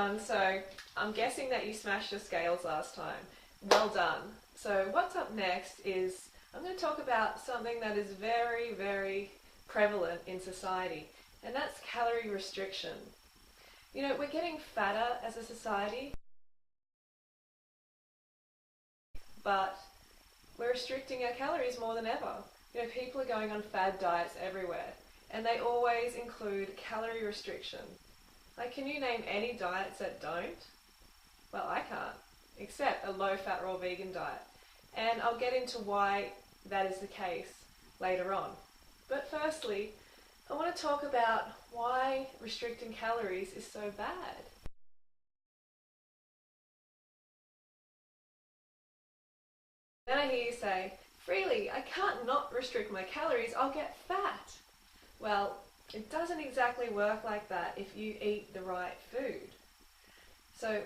everyone, so I'm guessing that you smashed your scales last time. Well done. So what's up next is I'm going to talk about something that is very, very prevalent in society, and that's calorie restriction. You know, we're getting fatter as a society, but we're restricting our calories more than ever. You know, people are going on fad diets everywhere, and they always include calorie restriction. Like, can you name any diets that don't? Well, I can't, except a low-fat raw vegan diet. And I'll get into why that is the case later on. But firstly, I want to talk about why restricting calories is so bad. Then I hear you say, "Freely, I can't not restrict my calories, I'll get fat." Well, it doesn't exactly work like that if you eat the right food. So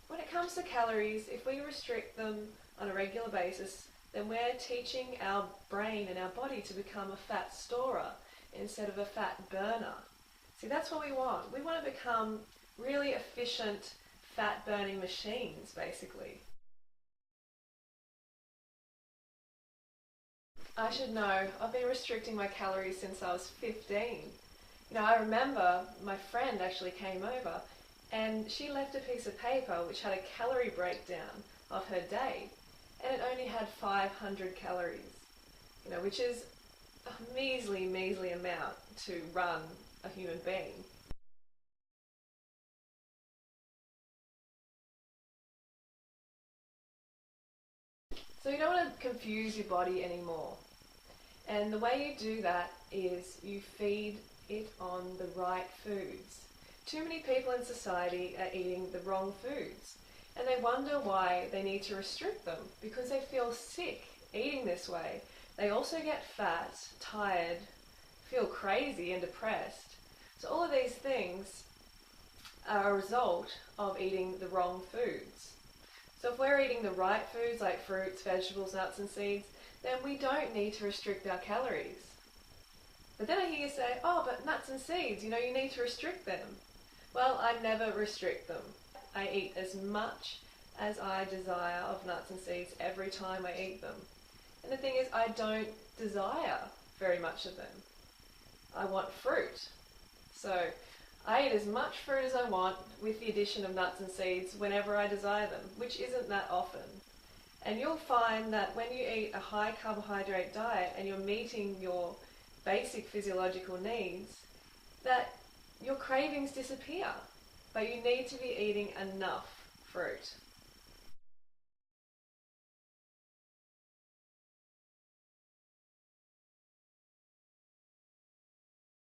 when it comes to calories, if we restrict them on a regular basis, then we're teaching our brain and our body to become a fat storer instead of a fat burner. See, that's what we want. We want to become really efficient fat burning machines, basically. I should know, I've been restricting my calories since I was 15. You know, I remember my friend actually came over and she left a piece of paper which had a calorie breakdown of her day, and it only had 500 calories, you know, which is a measly, measly amount to run a human being. So you don't want to confuse your body anymore. And the way you do that is you feed it on the right foods. Too many people in society are eating the wrong foods, and they wonder why they need to restrict them, because they feel sick eating this way. They also get fat, tired, feel crazy and depressed. So all of these things are a result of eating the wrong foods. So if we're eating the right foods like fruits, vegetables, nuts and seeds, then we don't need to restrict our calories. But then I hear you say, "Oh, but nuts and seeds, you know, you need to restrict them." Well, I never restrict them. I eat as much as I desire of nuts and seeds every time I eat them. And the thing is, I don't desire very much of them. I want fruit. So I eat as much fruit as I want with the addition of nuts and seeds whenever I desire them, which isn't that often. And you'll find that when you eat a high carbohydrate diet and you're meeting your basic physiological needs, that your cravings disappear, but you need to be eating enough fruit.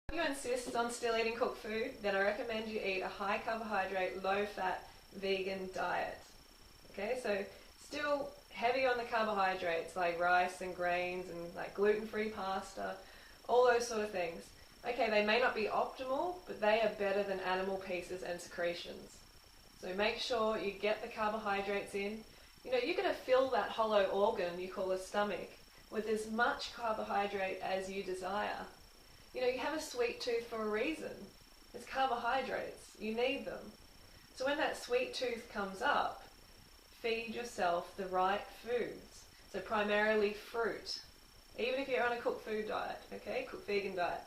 If you insist on still eating cooked food, then I recommend you eat a high carbohydrate, low fat vegan diet. Okay, so still heavy on the carbohydrates like rice and grains and like gluten-free pasta, all those sort of things. Okay, they may not be optimal, but they are better than animal pieces and secretions. So make sure you get the carbohydrates in. You know, you're going to fill that hollow organ you call a stomach with as much carbohydrate as you desire. You know, you have a sweet tooth for a reason. It's carbohydrates. You need them. So when that sweet tooth comes up, feed yourself the right foods. So primarily fruit. Even if you're on a cooked food diet, okay, cooked vegan diet.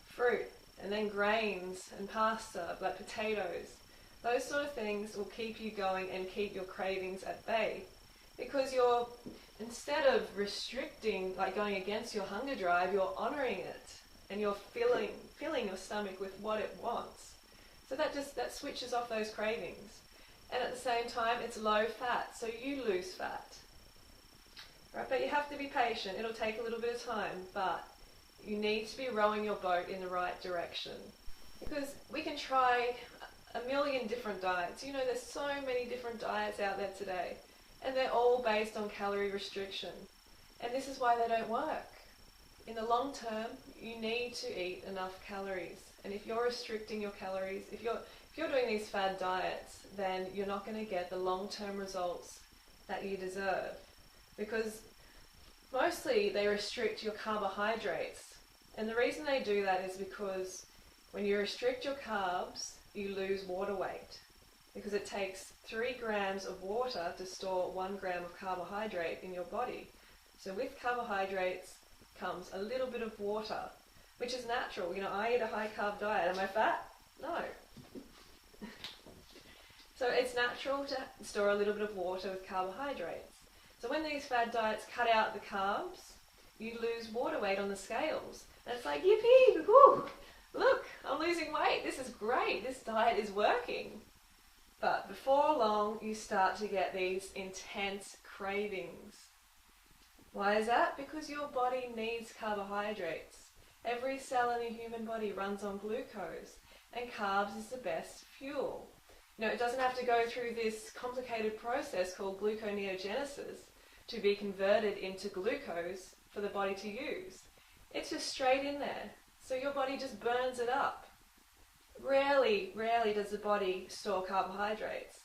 Fruit, and then grains and pasta, like potatoes. Those sort of things will keep you going and keep your cravings at bay. Because you're, instead of restricting, like going against your hunger drive, you're honoring it. And you're filling your stomach with what it wants. So that switches off those cravings. And at the same time, it's low fat, so you lose fat. Right, but you have to be patient. It'll take a little bit of time, but you need to be rowing your boat in the right direction. Because we can try a million different diets. You know, there's so many different diets out there today, and they're all based on calorie restriction. And this is why they don't work. In the long term, you need to eat enough calories. And if you're restricting your calories, if you're doing these fad diets, then you're not going to get the long-term results that you deserve. Because mostly they restrict your carbohydrates. And the reason they do that is because when you restrict your carbs, you lose water weight. because it takes 3 grams of water to store 1 gram of carbohydrate in your body. So with carbohydrates comes a little bit of water, which is natural. You know, I eat a high carb diet. Am I fat? No. So it's natural to store a little bit of water with carbohydrates. So when these fad diets cut out the carbs, you lose water weight on the scales. And it's like, yippee, woo, look, I'm losing weight. This is great. This diet is working. But before long, you start to get these intense cravings. Why is that? Because your body needs carbohydrates. Every cell in a human body runs on glucose, and carbs is the best fuel. You know, it doesn't have to go through this complicated process called gluconeogenesis to be converted into glucose for the body to use. It's just straight in there. So your body just burns it up. Rarely does the body store carbohydrates.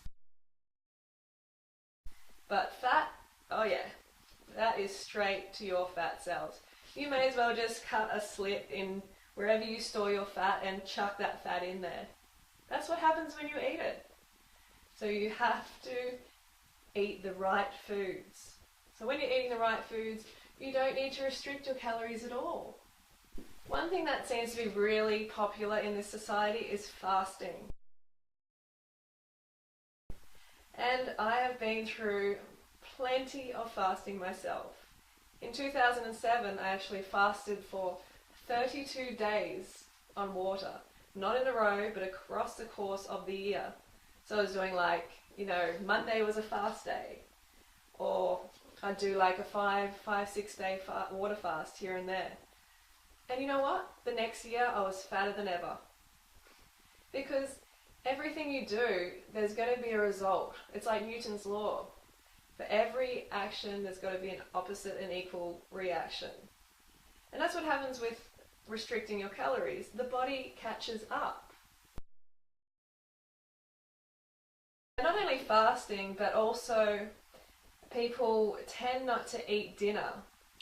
But fat, oh yeah, that is straight to your fat cells. You may as well just cut a slit in wherever you store your fat and chuck that fat in there. That's what happens when you eat it. So you have to eat the right foods. So when you're eating the right foods, you don't need to restrict your calories at all. One thing that seems to be really popular in this society is fasting. And I have been through plenty of fasting myself. In 2007, I actually fasted for 32 days on water. Not in a row, but across the course of the year. So I was doing like, you know, Monday was a fast day. Or I'd do like a 5-6 day water fast here and there. And you know what? The next year I was fatter than ever. Because everything you do, there's going to be a result. It's like Newton's law. For every action, there's got to be an opposite and equal reaction. And that's what happens with restricting your calories. The body catches up. And not only fasting, but also people tend not to eat dinner,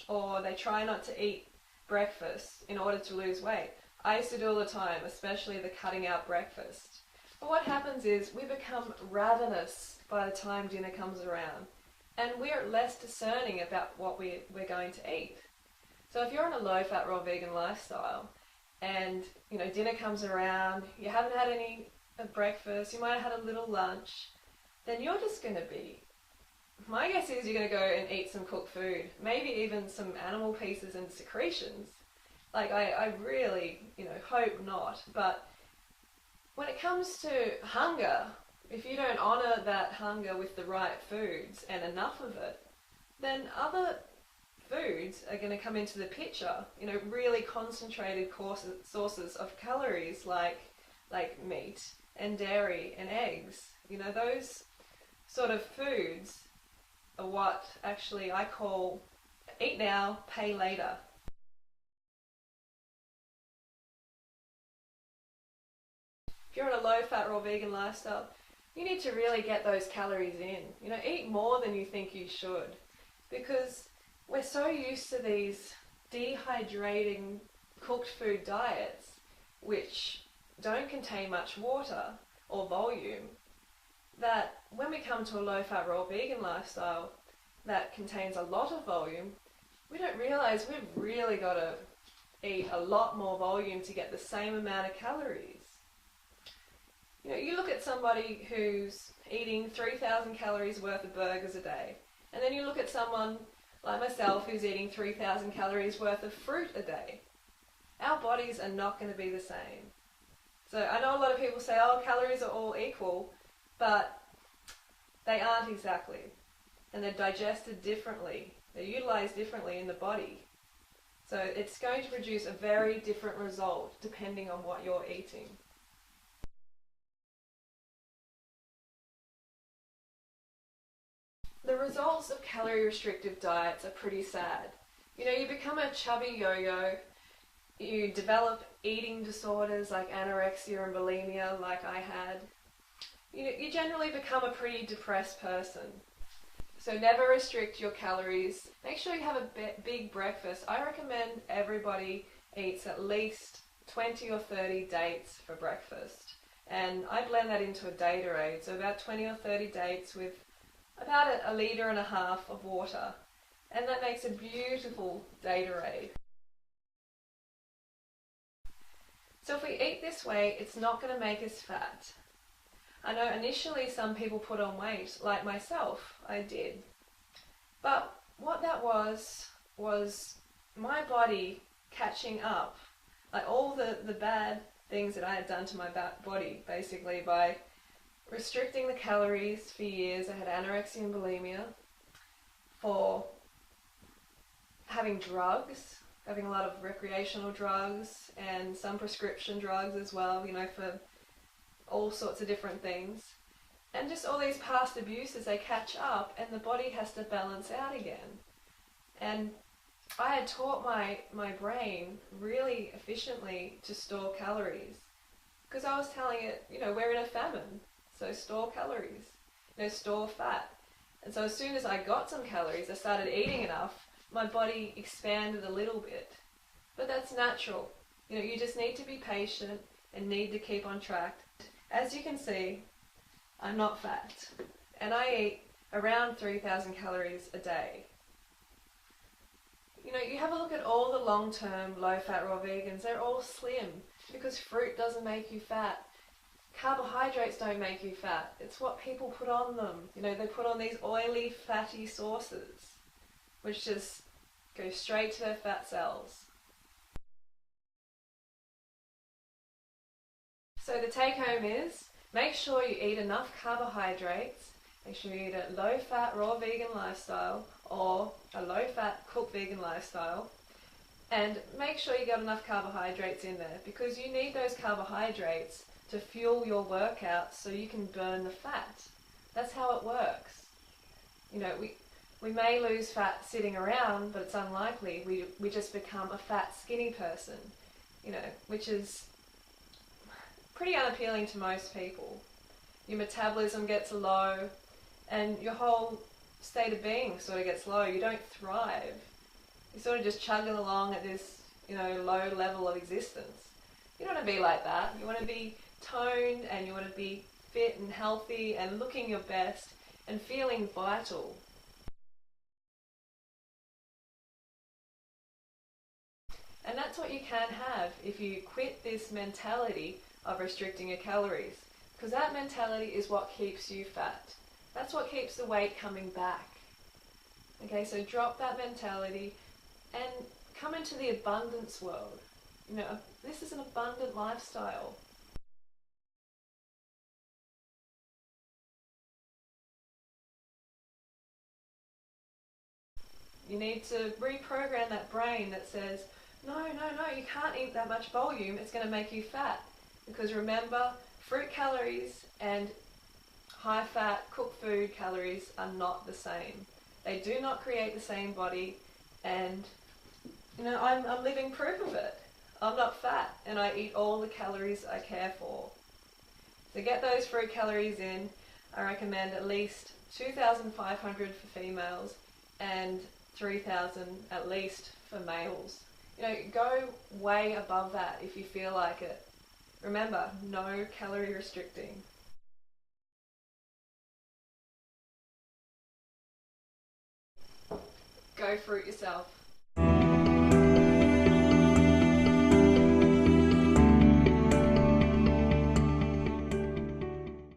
or they try not to eat breakfast in order to lose weight. I used to do all the time, especially the cutting out breakfast. But what happens is we become ravenous by the time dinner comes around, and we're less discerning about what we're going to eat. So if you're on a low-fat, raw vegan lifestyle, and you know dinner comes around, you haven't had any breakfast, you might have had a little lunch, then you're just going to be, my guess is you're going to go and eat some cooked food, maybe even some animal pieces and secretions. Like I really, you know, hope not. But when it comes to hunger, if you don't honour that hunger with the right foods and enough of it, then other foods are going to come into the picture. You know, really concentrated sources of calories like meat and dairy and eggs. You know, those sort of foods are what actually I call eat now, pay later. If you're on a low-fat, raw vegan lifestyle, you need to really get those calories in. You know, eat more than you think you should, because we're so used to these dehydrating cooked food diets, which don't contain much water or volume, that when we come to a low-fat, raw vegan lifestyle that contains a lot of volume, we don't realize we've really got to eat a lot more volume to get the same amount of calories. You know, you look at somebody who's eating 3,000 calories worth of burgers a day, and then you look at someone like myself who's eating 3,000 calories worth of fruit a day. Our bodies are not going to be the same. So I know a lot of people say, oh, calories are all equal, but they aren't exactly. And they're digested differently. They're utilized differently in the body. So it's going to produce a very different result depending on what you're eating. The results of calorie restrictive diets are pretty sad. You know, you become a chubby yo-yo, you develop eating disorders like anorexia and bulimia like I had. You generally become a pretty depressed person. So never restrict your calories. Make sure you have a big breakfast. I recommend everybody eats at least 20 or 30 dates for breakfast. and I blend that into a Datorade, so about 20 or 30 dates with about a litre and a half of water, and that makes a beautiful Datorade. So if we eat this way, it's not going to make us fat. I know initially some people put on weight, like myself, I did. But what that was my body catching up, like all the bad things that I had done to my body, basically by restricting the calories for years. I had anorexia and bulimia, for having drugs, having a lot of recreational drugs and some prescription drugs as well, you know, for all sorts of different things. And just all these past abuses, they catch up and the body has to balance out again. And I had taught my brain really efficiently to store calories, because I was telling it, you know, we're in a famine, so store calories, you know, store fat. And so as soon as I got some calories, I started eating enough, my body expanded a little bit. But that's natural. You know, you just need to be patient and need to keep on track. As you can see, I'm not fat, and I eat around 3,000 calories a day. You know, you have a look at all the long-term low-fat raw vegans, they're all slim because fruit doesn't make you fat. Carbohydrates don't make you fat. It's what people put on them. You know, they put on these oily, fatty sauces, which just go straight to their fat cells. So the take home is, make sure you eat enough carbohydrates, make sure you eat a low-fat raw vegan lifestyle or a low-fat cooked vegan lifestyle, and make sure you got enough carbohydrates in there, because you need those carbohydrates to fuel your workouts so you can burn the fat. That's how it works. You know, we may lose fat sitting around, but it's unlikely. We just become a fat, skinny person, you know, which is pretty unappealing to most people. Your metabolism gets low and your whole state of being sort of gets low. You don't thrive. You're sort of just chugging along at this, you know, low level of existence. You don't want to be like that. You want to be toned and you want to be fit and healthy and looking your best and feeling vital. And that's what you can have if you quit this mentality of restricting your calories, because that mentality is what keeps you fat. That's what keeps the weight coming back. Okay, so drop that mentality and come into the abundance world. You know, this is an abundant lifestyle. You need to reprogram that brain that says, no, you can't eat that much volume, it's going to make you fat. Because remember, fruit calories and high-fat cooked food calories are not the same. They do not create the same body, and you know, I'm living proof of it. I'm not fat, and I eat all the calories I care for. To get those fruit calories in, I recommend at least 2,500 for females and 3,000 at least for males. You know, go way above that if you feel like it. Remember, no calorie restricting. Go fruit yourself.